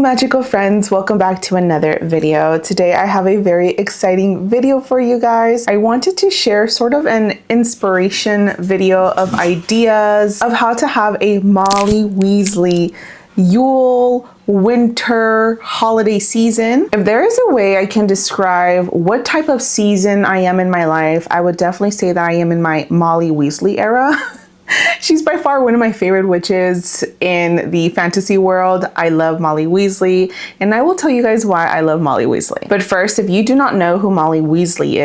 magical friends, welcome back to another video. Today I have a very exciting video for you guys. I wanted to share sort of an inspiration video of ideas of how to have a Molly Weasley Yule winter holiday season. If there is a way I can describe what type of season I am in my life, I would definitely say that I am in my Molly Weasley era. She's by far one of my favorite witches in the fantasy world. I love Molly Weasley, and I will tell you guys why I love Molly Weasley. But first, if you do not know who Molly Weasley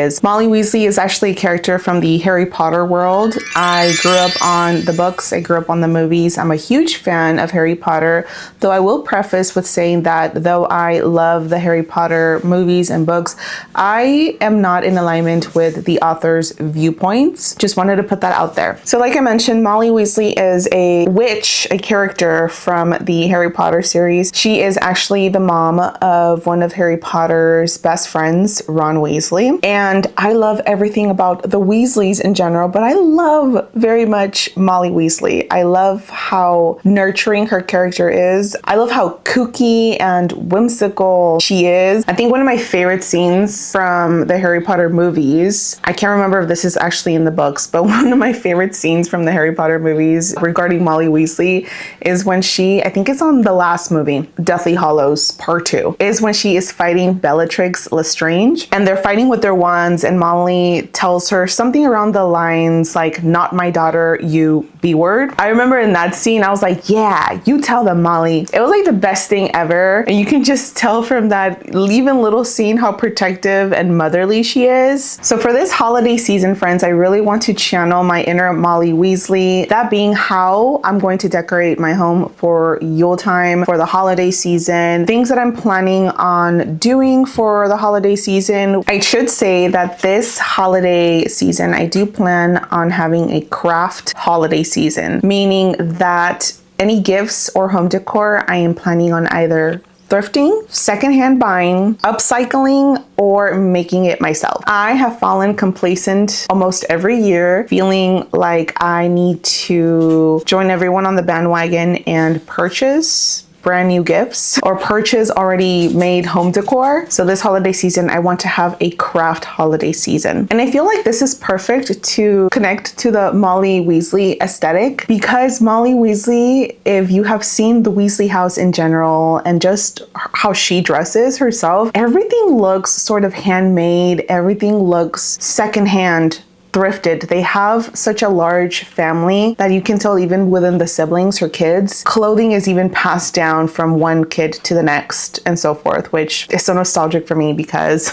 is actually a character from the Harry Potter world. I grew up on the books, I grew up on the movies. I'm a huge fan of Harry Potter, though I will preface with saying that though I love the Harry Potter movies and books, I am not in alignment with the author's viewpoints. Just wanted to put that out there. So like I mentioned, Molly Weasley is a witch, a character from the Harry Potter series. She is actually the mom of one of Harry Potter's best friends, Ron Weasley. And I love everything about the Weasleys in general, but I love very much Molly Weasley. I love how nurturing her character is. I love how kooky and whimsical she is. I think one of my favorite scenes from the Harry Potter movies, I can't remember if this is actually in the books, but one of my favorite scenes from the Harry Potter movies regarding Molly Weasley is when she, I think it's on the last movie, Deathly Hallows Part 2, is when she is fighting Bellatrix Lestrange, and they're fighting with their wands, and Molly tells her something around the lines like, "Not my daughter, you B-word." I remember in that scene, I was like, yeah, you tell them, Molly. It was like the best thing ever, and you can just tell from that even little scene how protective and motherly she is. So for this holiday season, friends, I really want to channel my inner Molly Weasley. That being how I'm going to decorate my home for Yule time, for the holiday season, things that I'm planning on doing for the holiday season. I should say that this holiday season, I do plan on having a craft holiday season, meaning that any gifts or home decor, I am planning on either thrifting, secondhand buying, upcycling, or making it myself. I have fallen complacent almost every year, feeling like I need to join everyone on the bandwagon and purchase brand new gifts or purchase already made home decor. So this holiday season, I want to have a craft holiday season. And I feel like this is perfect to connect to the Molly Weasley aesthetic, because Molly Weasley, if you have seen the Weasley house in general and just how she dresses herself, everything looks sort of handmade. Everything looks secondhand, thrifted. They have such a large family that you can tell even within the siblings, her kids, clothing is even passed down from one kid to the next and so forth, which is so nostalgic for me because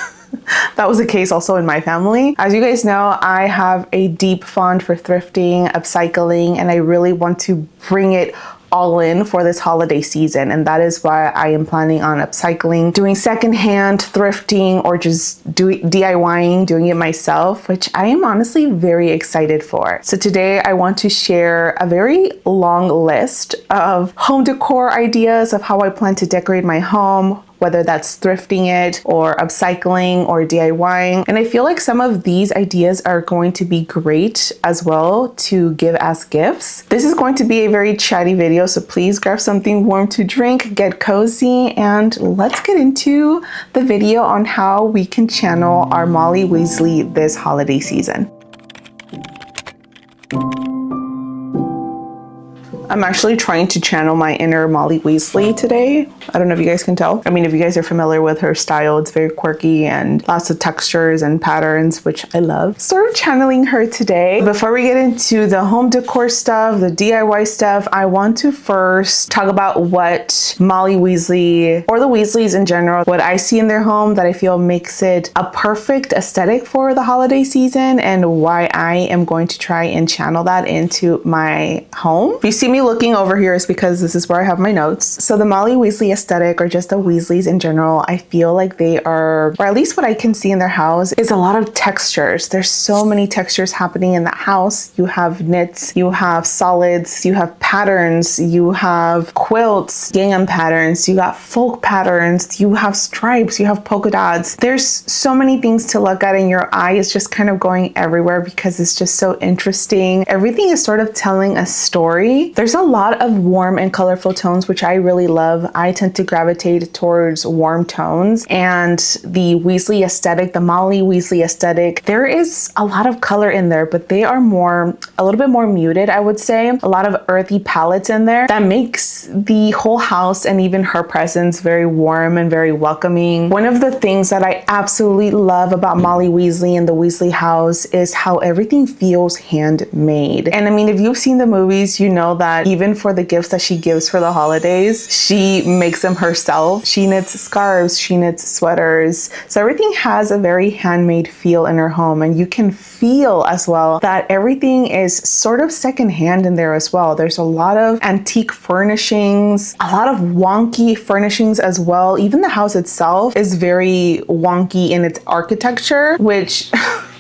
that was the case also in my family. As you guys know, I have a deep fond for thrifting, upcycling, and I really want to bring it all in for this holiday season, and that is why I am planning on upcycling, doing secondhand thrifting, or just DIYing, doing it myself, which I am honestly very excited for. So today I want to share a very long list of home decor ideas of how I plan to decorate my home, whether that's thrifting it or upcycling or DIYing. And I feel like some of these ideas are going to be great as well to give as gifts. This is going to be a very chatty video, so please grab something warm to drink, get cozy, and let's get into the video on how we can channel our Molly Weasley this holiday season. I'm actually trying to channel my inner Molly Weasley today. I don't know if you guys can tell. I mean, if you guys are familiar with her style, it's very quirky and lots of textures and patterns, which I love. Sort of channeling her today. Before we get into the home decor stuff, the DIY stuff, I want to first talk about what Molly Weasley, or the Weasleys in general, what I see in their home that I feel makes it a perfect aesthetic for the holiday season, and why I am going to try and channel that into my home. If you see me looking over here, is because this is where I have my notes. So the Molly Weasley aesthetic, or just the Weasleys in general, I feel like they are, or at least what I can see in their house, is a lot of textures. There's so many textures happening in that house. You have knits, you have solids, you have patterns, you have quilts, gingham patterns, you got folk patterns, you have stripes, you have polka dots. There's so many things to look at, and your eye is just kind of going everywhere because it's just so interesting. Everything is sort of telling a story. There's There's a lot of warm and colorful tones, which I really love. I tend to gravitate towards warm tones, and the Weasley aesthetic, the Molly Weasley aesthetic, there is a lot of color in there, but they are a little bit more muted, I would say. A lot of earthy palettes in there that makes the whole house and even her presence very warm and very welcoming. One of the things that I absolutely love about Molly Weasley and the Weasley house is how everything feels handmade. And I mean, if you've seen the movies, you know that even for the gifts that she gives for the holidays, she makes them herself. She knits scarves, she knits sweaters. So everything has a very handmade feel in her home, and you can feel as well that everything is sort of secondhand in there as well. There's a lot of antique furnishings, a lot of wonky furnishings as well. Even the house itself is very wonky in its architecture, which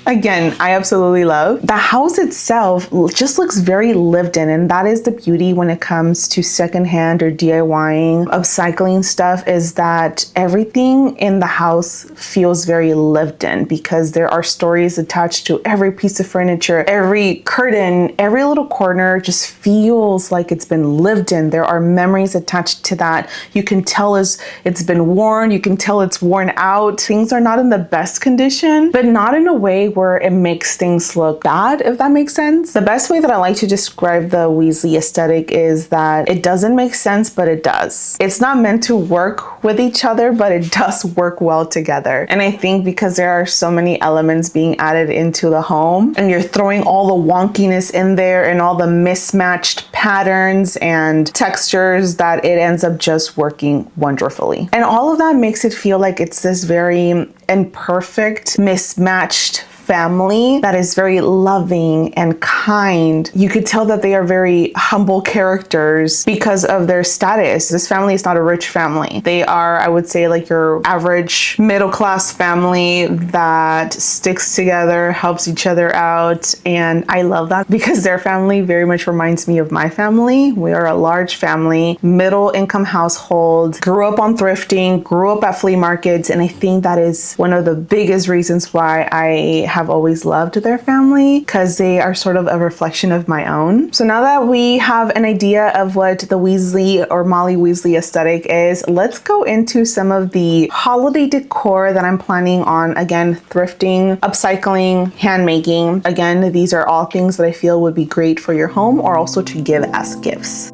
again, I absolutely love. The house itself just looks very lived in, and that is the beauty when it comes to secondhand or DIYing, upcycling stuff, is that everything in the house feels very lived in because there are stories attached to every piece of furniture, every curtain, every little corner just feels like it's been lived in. There are memories attached to that. You can tell it's been worn, you can tell it's worn out. Things are not in the best condition, but not in a way where it makes things look bad, if that makes sense. The best way that I like to describe the Weasley aesthetic is that it doesn't make sense, but it does. It's not meant to work with each other, but it does work well together. And I think because there are so many elements being added into the home, and you're throwing all the wonkiness in there and all the mismatched patterns and textures, that it ends up just working wonderfully. And all of that makes it feel like it's this very imperfect, mismatched family that is very loving and kind. You could tell that they are very humble characters because of their status. This family is not a rich family. They are, I would say, like your average middle-class family that sticks together, helps each other out. And I love that because their family very much reminds me of my family. We are a large family, middle-income household, grew up on thrifting, grew up at flea markets. And I think that is one of the biggest reasons why I have always loved their family, because they are sort of a reflection of my own. So now that we have an idea of what the Weasley or Molly Weasley aesthetic is, let's go into some of the holiday decor that I'm planning on, again, thrifting, upcycling, handmaking. Again, these are all things that I feel would be great for your home or also to give as gifts.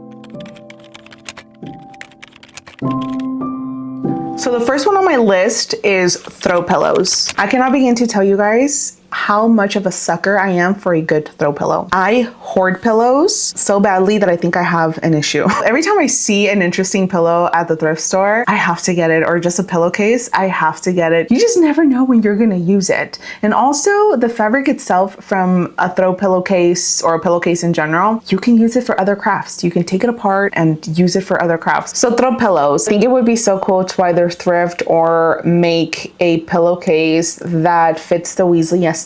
So the first one on my list is throw pillows. I cannot begin to tell you guys how much of a sucker I am for a good throw pillow. I hoard pillows so badly that I think I have an issue. Every time I see an interesting pillow at the thrift store, I have to get it, or just a pillowcase, I have to get it. You just never know when you're gonna use it. And also the fabric itself from a throw pillowcase or a pillowcase in general, you can use it for other crafts. You can take it apart and use it for other crafts. So throw pillows, I think it would be so cool to either thrift or make a pillowcase that fits the Weasley aesthetic.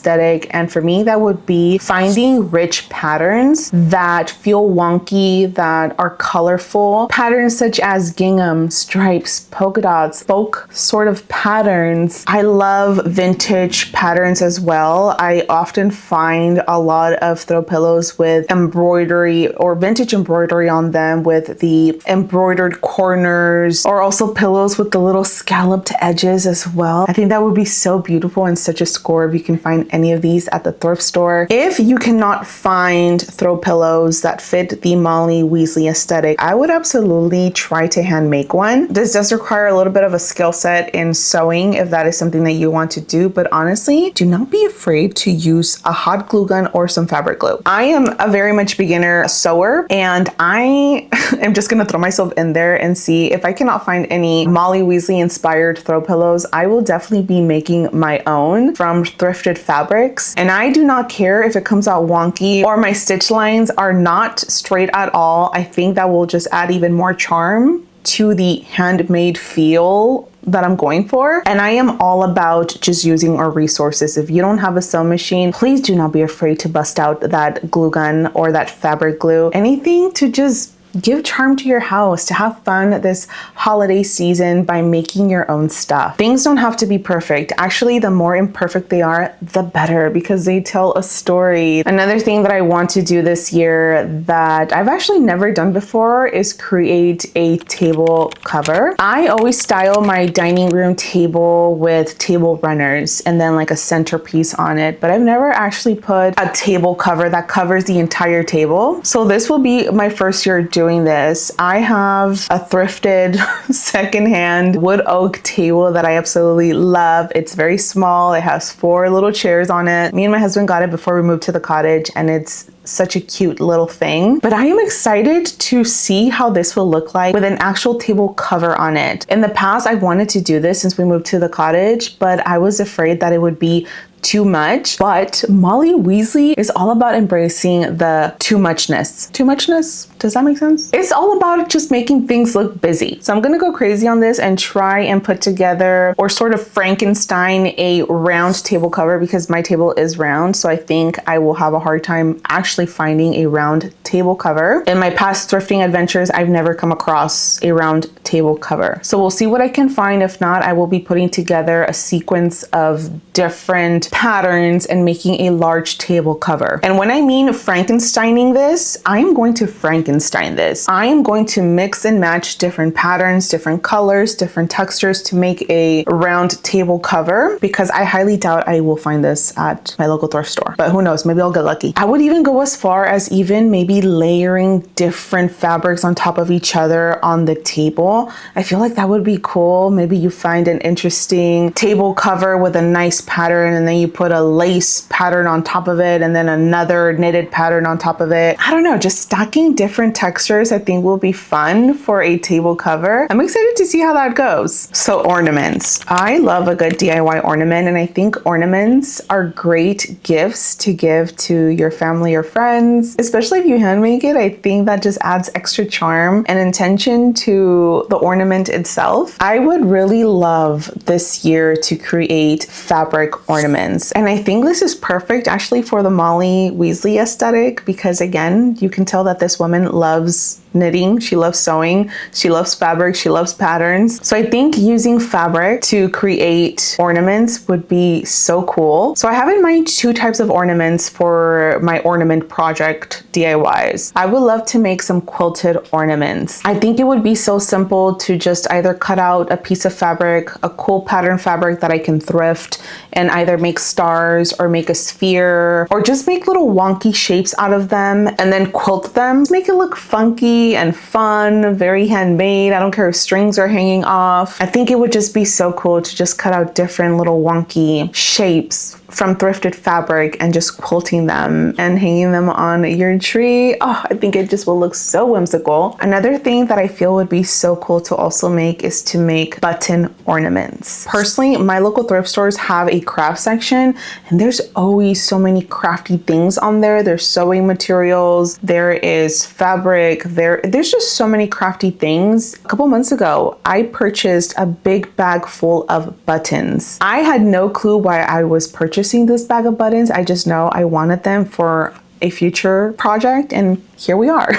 And for me, that would be finding rich patterns that feel wonky, that are colorful. Patterns such as gingham, stripes, polka dots, folk sort of patterns. I love vintage patterns as well. I often find a lot of throw pillows with embroidery or vintage embroidery on them with the embroidered corners, or also pillows with the little scalloped edges as well. I think that would be so beautiful and such a score if you can find any of these at the thrift store. If you cannot find throw pillows that fit the Molly Weasley aesthetic, I would absolutely try to hand make one. This does require a little bit of a skill set in sewing if that is something that you want to do, but honestly, do not be afraid to use a hot glue gun or some fabric glue. I am a very much beginner sewer, and I am just gonna throw myself in there and see if I cannot find any Molly Weasley inspired throw pillows. I will definitely be making my own from thrifted fabrics, and I do not care if it comes out wonky or my stitch lines are not straight at all. I think that will just add even more charm to the handmade feel that I'm going for. And I am all about just using our resources. If you don't have a sewing machine, please do not be afraid to bust out that glue gun or that fabric glue. Anything to just give charm to your house, to have fun this holiday season by making your own stuff. Things don't have to be perfect. Actually, the more imperfect they are, the better, because they tell a story. Another thing that I want to do this year that I've actually never done before is create a table cover. I always style my dining room table with table runners and then like a centerpiece on it, but I've never actually put a table cover that covers the entire table. So this will be my first year doing this. I have a thrifted secondhand wood oak table that I absolutely love. It's very small. It has 4 little chairs on it. Me and my husband got it before we moved to the cottage, and it's such a cute little thing. But I am excited to see how this will look like with an actual table cover on it. In the past, I've wanted to do this since we moved to the cottage, but I was afraid that it would be too much. But Molly Weasley is all about embracing the too muchness. Too muchness? Does that make sense? It's all about just making things look busy. So I'm gonna go crazy on this and try and put together or sort of Frankenstein a round table cover, because my table is round. So I think I will have a hard time actually finding a round table cover. In my past thrifting adventures, I've never come across a round table cover. So we'll see what I can find. If not, I will be putting together a sequence of different patterns and making a large table cover. And when I mean Frankensteining this, I am going to Frankenstein this. I am going to mix and match different patterns, different colors, different textures to make a round table cover, because I highly doubt I will find this at my local thrift store. But who knows, maybe I'll get lucky. I would even go as far as even maybe layering different fabrics on top of each other on the table. I feel like that would be cool. Maybe you find an interesting table cover with a nice pattern, and then you put a lace pattern on top of it, and then another knitted pattern on top of it. I don't know, just stacking different textures I think will be fun for a table cover. I'm excited to see how that goes. So ornaments. I love a good DIY ornament, and I think ornaments are great gifts to give to your family or friends, especially if you hand make it. I think that just adds extra charm and intention to the ornament itself. I would really love this year to create fabric ornaments. And I think this is perfect actually for the Molly Weasley aesthetic, because again, you can tell that this woman loves knitting, she loves sewing, she loves fabric, she loves patterns. So I think using fabric to create ornaments would be so cool. So I have in mind 2 types of ornaments for my ornament project DIYs. I would love to make some quilted ornaments. I think it would be so simple to just either cut out a piece of fabric, a cool pattern fabric that I can thrift, and either make stars or make a sphere or just make little wonky shapes out of them and then quilt them. Make it look funky and fun, very handmade. I don't care if strings are hanging off. I think it would just be so cool to just cut out different little wonky shapes from thrifted fabric and just quilting them and hanging them on your tree. Oh, I think it just will look so whimsical. Another thing that I feel would be so cool to also make is to make button ornaments. Personally, my local thrift stores have a craft section, and there's always so many crafty things on there. There's sewing materials, there is fabric, there's just so many crafty things. A couple months ago, I purchased a big bag full of buttons. I had no clue why I was purchasing this bag of buttons. I just know I wanted them for a future project, and here we are.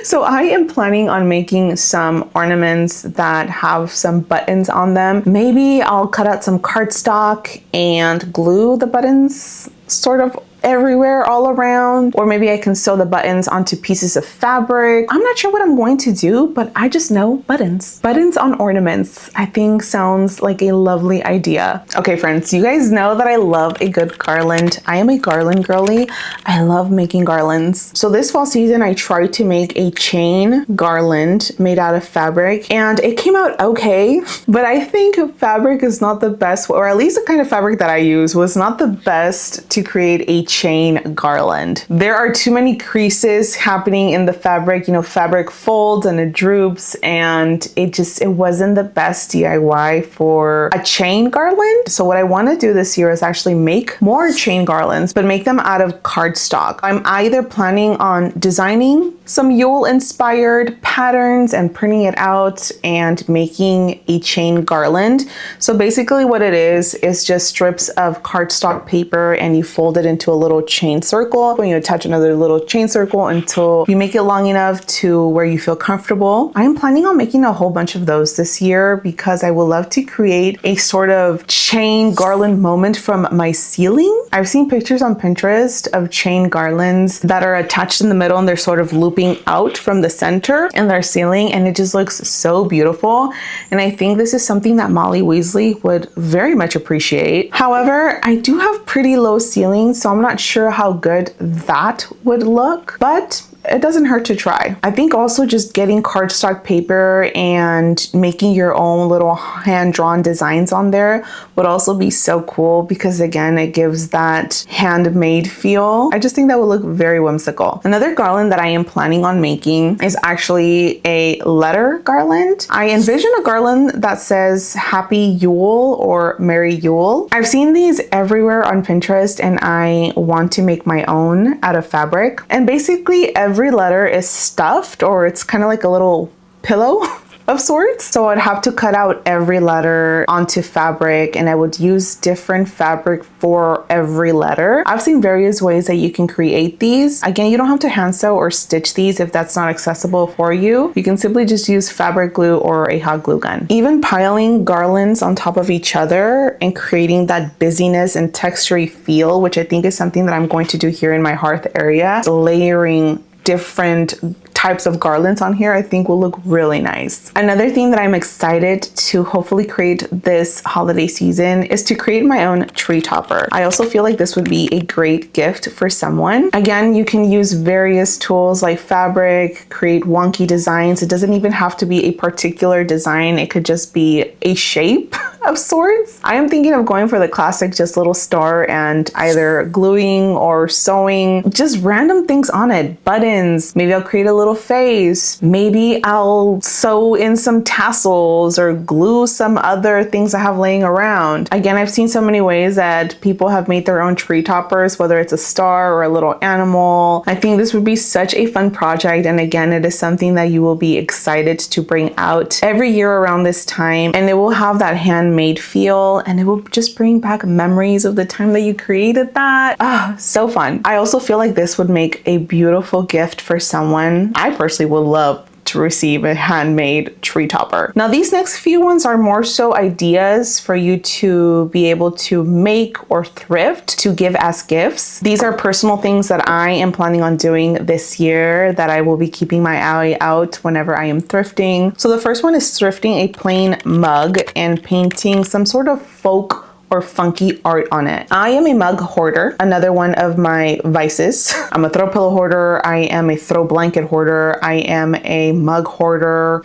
So I am planning on making some ornaments that have some buttons on them. Maybe I'll cut out some cardstock and glue the buttons sort of everywhere all around, or maybe I can sew the buttons onto pieces of fabric. I'm not sure what I'm going to do, but I just know buttons. Buttons on ornaments, I think sounds like a lovely idea. Okay friends, you guys know that I love a good garland. I am a garland girly. I love making garlands. So this fall season, I tried to make a chain garland made out of fabric, and it came out okay, but I think fabric is not the best, or at least the kind of fabric that I use was not the best to create a chain garland. There are too many creases happening in the fabric, you know, fabric folds and it droops, and it wasn't the best DIY for a chain garland. So what I want to do this year is actually make more chain garlands, but make them out of cardstock. I'm either planning on designing some Yule inspired patterns and printing it out and making a chain garland. So basically what it is just strips of cardstock paper and you fold it into a little chain circle. When you attach another little chain circle until you make it long enough to where you feel comfortable. I am planning on making a whole bunch of those this year because I would love to create a sort of chain garland moment from my ceiling. I've seen pictures on Pinterest of chain garlands that are attached in the middle and they're sort of looping out from the center in their ceiling, and it just looks so beautiful. And I think this is something that Molly Weasley would very much appreciate. However, I do have pretty low ceilings, so I'm not sure how good that would look, but it doesn't hurt to try. I think also just getting cardstock paper and making your own little hand-drawn designs on there would also be so cool because again, it gives that handmade feel. I just think that would look very whimsical. Another garland that I am planning on making is actually a letter garland. I envision a garland that says Happy Yule or Merry Yule. I've seen these everywhere on Pinterest and I want to make my own out of fabric. And basically every letter is stuffed, or it's kind of like a little pillow of sorts. So I'd have to cut out every letter onto fabric and I would use different fabric for every letter. I've seen various ways that you can create these. Again, you don't have to hand sew or stitch these if that's not accessible for you. You can simply just use fabric glue or a hot glue gun. Even piling garlands on top of each other and creating that busyness and textury feel, which I think is something that I'm going to do here in my hearth area. Layering different types of garlands on here I think will look really nice. Another thing that I'm excited to hopefully create this holiday season is to create my own tree topper. I also feel like this would be a great gift for someone. Again, you can use various tools like fabric, create wonky designs. It doesn't even have to be a particular design. It could just be a shape of sorts. I am thinking of going for the classic just little star and either gluing or sewing just random things on it. Buttons, maybe I'll create a little face. Maybe I'll sew in some tassels or glue some other things I have laying around. Again, I've seen so many ways that people have made their own tree toppers, whether it's a star or a little animal. I think this would be such a fun project. And again, it is something that you will be excited to bring out every year around this time. And it will have that handmade feel and it will just bring back memories of the time that you created that. Ah, so fun. I also feel like this would make a beautiful gift for someone. I personally would love to receive a handmade tree topper. Now these next few ones are more so ideas for you to be able to make or thrift to give as gifts. These are personal things that I am planning on doing this year that I will be keeping my eye out whenever I am thrifting. So the first one is thrifting a plain mug and painting some sort of folk or funky art on it. I am a mug hoarder, another one of my vices. I'm a throw pillow hoarder. I am a throw blanket hoarder. I am a mug hoarder.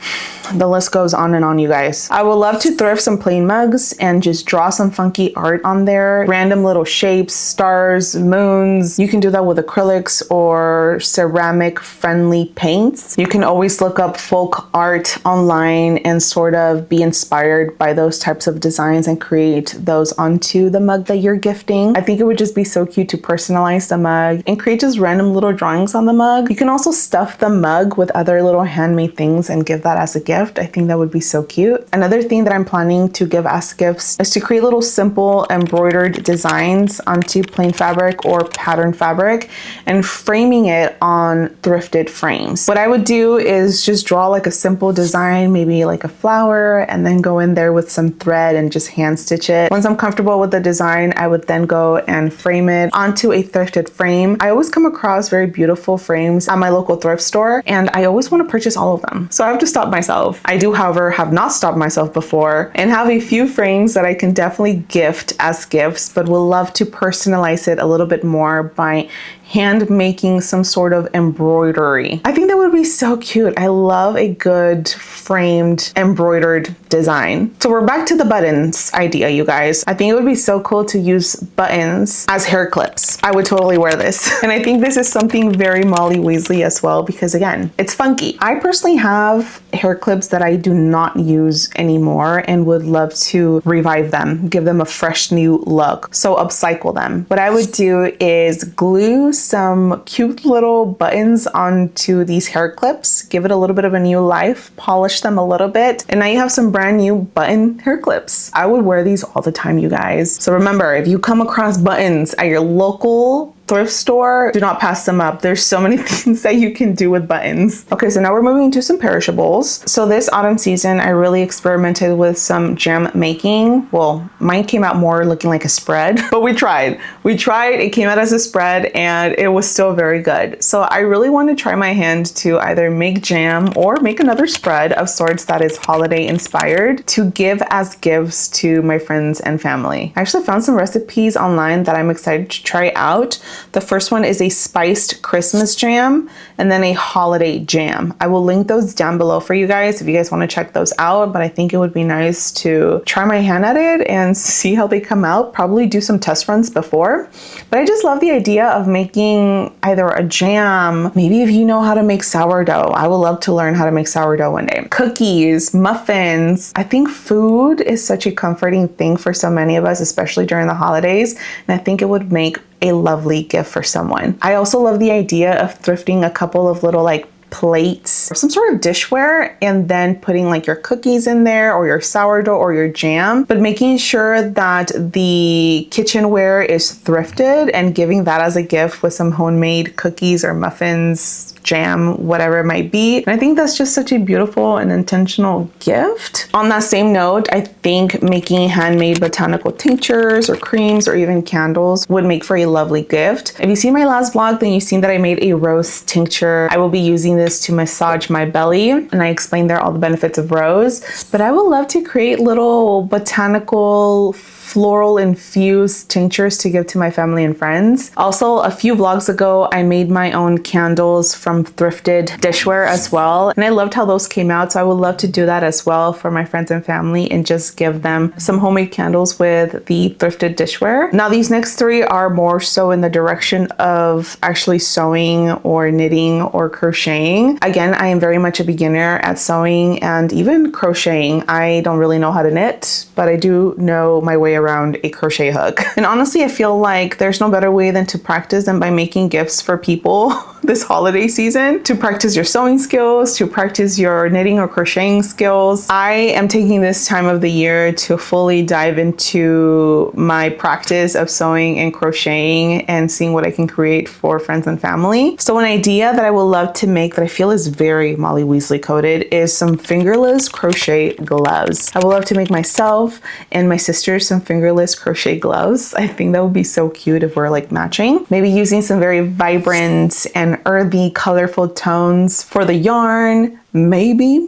The list goes on and on, you guys. I would love to thrift some plain mugs and just draw some funky art on there. Random little shapes, stars, moons. You can do that with acrylics or ceramic friendly paints. You can always look up folk art online and sort of be inspired by those types of designs and create those onto the mug that you're gifting. I think it would just be so cute to personalize the mug and create just random little drawings on the mug. You can also stuff the mug with other little handmade things and give that as a gift. I think that would be so cute. Another thing that I'm planning to give as gifts is to create little simple embroidered designs onto plain fabric or pattern fabric and framing it on thrifted frames. What I would do is just draw like a simple design, maybe like a flower, and then go in there with some thread and just hand stitch it. Once I'm comfortable with the design, I would then go and frame it onto a thrifted frame. I always come across very beautiful frames at my local thrift store, and I always want to purchase all of them. So I have to stop myself. I do, however, have not stopped myself before and have a few frames that I can definitely gift as gifts, but will love to personalize it a little bit more by hand making some sort of embroidery. I think that would be so cute. I love a good framed embroidered design. So we're back to the buttons idea, you guys. I think it would be so cool to use buttons as hair clips. I would totally wear this. And I think this is something very Molly Weasley as well, because again, it's funky. I personally have hair clips that I do not use anymore and would love to revive them, give them a fresh new look. So upcycle them. What I would do is glue some cute little buttons onto these hair clips, give it a little bit of a new life, polish them a little bit, and now you have some brand new button hair clips. I would wear these all the time, you guys. So remember, if you come across buttons at your local thrift store, do not pass them up. There's so many things that you can do with buttons. Okay, so now we're moving to some perishables. So this autumn season, I really experimented with some jam making. Well, mine came out more looking like a spread, but we tried. It came out as a spread and it was still very good. So I really want to try my hand to either make jam or make another spread of sorts that is holiday inspired to give as gifts to my friends and family. I actually found some recipes online that I'm excited to try out. The first one is a spiced Christmas jam and then a holiday jam. I will link those down below for you guys if you guys want to check those out, but I think it would be nice to try my hand at it and see how they come out, probably do some test runs before. But I just love the idea of making either a jam, maybe if you know how to make sourdough. I would love to learn how to make sourdough one day. Cookies, muffins. I think food is such a comforting thing for so many of us, especially during the holidays, and I think it would make a lovely gift for someone. I also love the idea of thrifting a couple of little like plates or some sort of dishware and then putting like your cookies in there or your sourdough or your jam, but making sure that the kitchenware is thrifted and giving that as a gift with some homemade cookies or muffins, jam, whatever it might be. And I think that's just such a beautiful and intentional gift. On that same note, I think making handmade botanical tinctures or creams or even candles would make for a lovely gift. If you see my last vlog, then you've seen that I made a rose tincture. I will be using this to massage my belly, and I explained there all the benefits of rose, but I would love to create little botanical floral infused tinctures to give to my family and friends. Also, a few vlogs ago, I made my own candles from thrifted dishware as well, and I loved how those came out, so I would love to do that as well for my friends and family and just give them some homemade candles with the thrifted dishware. Now, these next three are more so in the direction of actually sewing or knitting or crocheting. Again, I am very much a beginner at sewing and even crocheting. I don't really know how to knit, but I do know my way around a crochet hook. And honestly, I feel like there's no better way than to practice than by making gifts for people this holiday season, to practice your sewing skills, to practice your knitting or crocheting skills. I am taking this time of the year to fully dive into my practice of sewing and crocheting and seeing what I can create for friends and family. So an idea that I would love to make that I feel is very Molly Weasley coded is some fingerless crochet gloves. I would love to make myself and my sister some fingerless crochet gloves. I think that would be so cute if we're like matching. Maybe using some very vibrant and earthy, colorful tones for the yarn. Maybe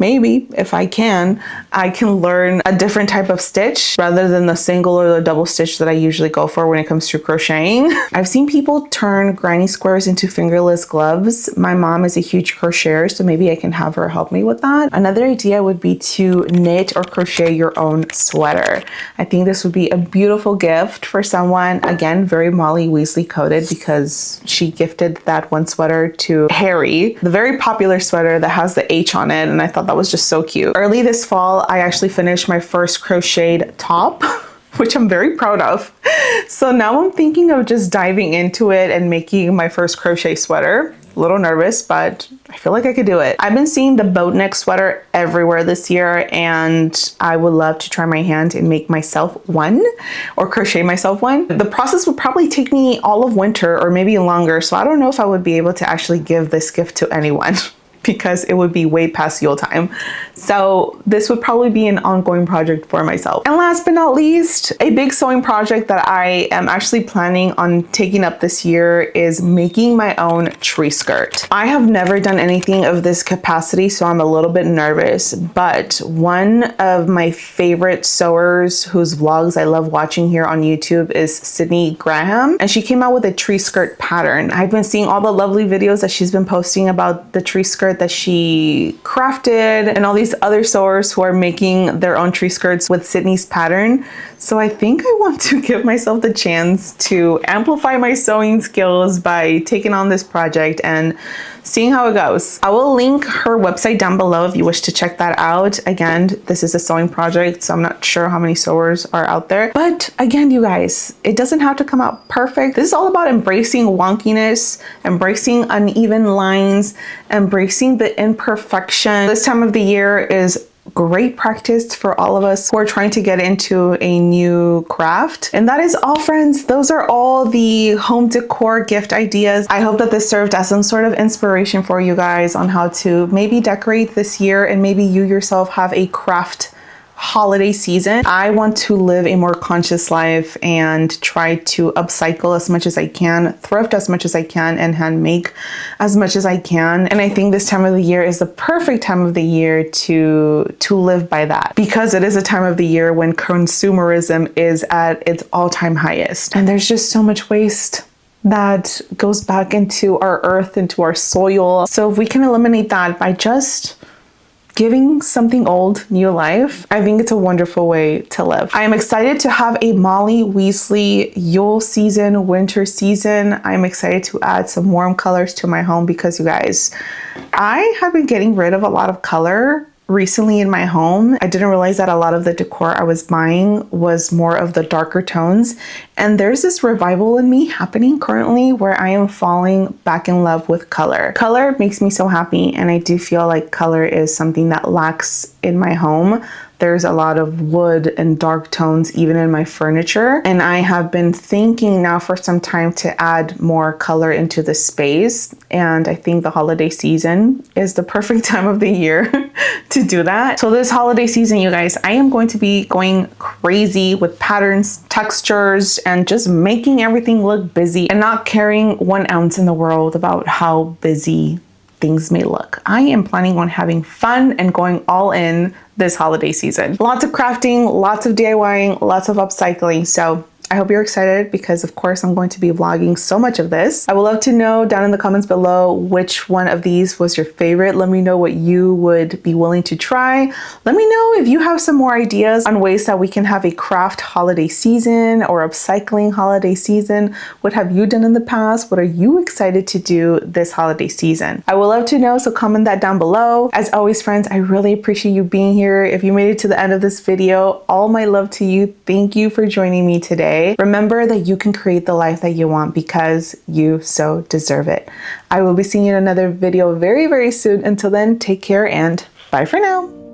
if I can learn a different type of stitch rather than the single or the double stitch that I usually go for when it comes to crocheting. I've seen people turn granny squares into fingerless gloves. My mom is a huge crocheter, so maybe I can have her help me with that. Another idea would be to knit or crochet your own sweater. I think this would be a beautiful gift for someone. Again, very Molly Weasley coded because she gifted that one sweater to Harry, the very popular sweater that has the H on it, and I thought that was just so cute. Early this fall, I actually finished my first crocheted top, which I'm very proud of. So now I'm thinking of just diving into it and making my first crochet sweater. A little nervous, but I feel like I could do it. I've been seeing the boat neck sweater everywhere this year, and I would love to try my hand and make myself one or crochet myself one. The process would probably take me all of winter or maybe longer, so I don't know if I would be able to actually give this gift to anyone because it would be way past Yule time. So this would probably be an ongoing project for myself. And last but not least, a big sewing project that I am actually planning on taking up this year is making my own tree skirt. I have never done anything of this capacity, so I'm a little bit nervous, but one of my favorite sewers whose vlogs I love watching here on YouTube is Sydney Graham, and she came out with a tree skirt pattern. I've been seeing all the lovely videos that she's been posting about the tree skirt that she crafted and all these other sewers who are making their own tree skirts with Sydney's pattern. So I think I want to give myself the chance to amplify my sewing skills by taking on this project and seeing how it goes. I will link her website down below if you wish to check that out. Again, this is a sewing project, so I'm not sure how many sewers are out there. But again, you guys, it doesn't have to come out perfect. This is all about embracing wonkiness, embracing uneven lines, embracing the imperfection. This time of the year is great practice for all of us who are trying to get into a new craft. And that is all, friends. Those are all the home decor gift ideas. I hope that this served as some sort of inspiration for you guys on how to maybe decorate this year, and maybe you yourself have a craft holiday season. I want to live a more conscious life and try to upcycle as much as I can, thrift as much as I can, and hand make as much as I can. And I think this time of the year is the perfect time of the year to live by that, because it is a time of the year when consumerism is at its all-time highest. And there's just so much waste that goes back into our earth, into our soil. So if we can eliminate that by just giving something old new life, I think it's a wonderful way to live. I am excited to have a Molly Weasley Yule season, winter season. I'm excited to add some warm colors to my home because, you guys, I have been getting rid of a lot of color recently in my home. I didn't realize that a lot of the decor I was buying was more of the darker tones. And there's this revival in me happening currently where I am falling back in love with color. Color makes me so happy, and I do feel like color is something that lacks in my home. There's a lot of wood and dark tones even in my furniture. And I have been thinking now for some time to add more color into the space. And I think the holiday season is the perfect time of the year to do that. So this holiday season, you guys, I am going to be going crazy with patterns, textures, and just making everything look busy and not caring 1 ounce in the world about how busy things may look. I am planning on having fun and going all in this holiday season. Lots of crafting, lots of DIYing, lots of upcycling. So I hope you're excited because, of course, I'm going to be vlogging so much of this. I would love to know down in the comments below which one of these was your favorite. Let me know what you would be willing to try. Let me know if you have some more ideas on ways that we can have a craft holiday season or upcycling holiday season. What have you done in the past? What are you excited to do this holiday season? I would love to know, so comment that down below. As always, friends, I really appreciate you being here. If you made it to the end of this video, all my love to you. Thank you for joining me today. Remember that you can create the life that you want because you so deserve it. I will be seeing you in another video very, very soon. Until then, take care and bye for now.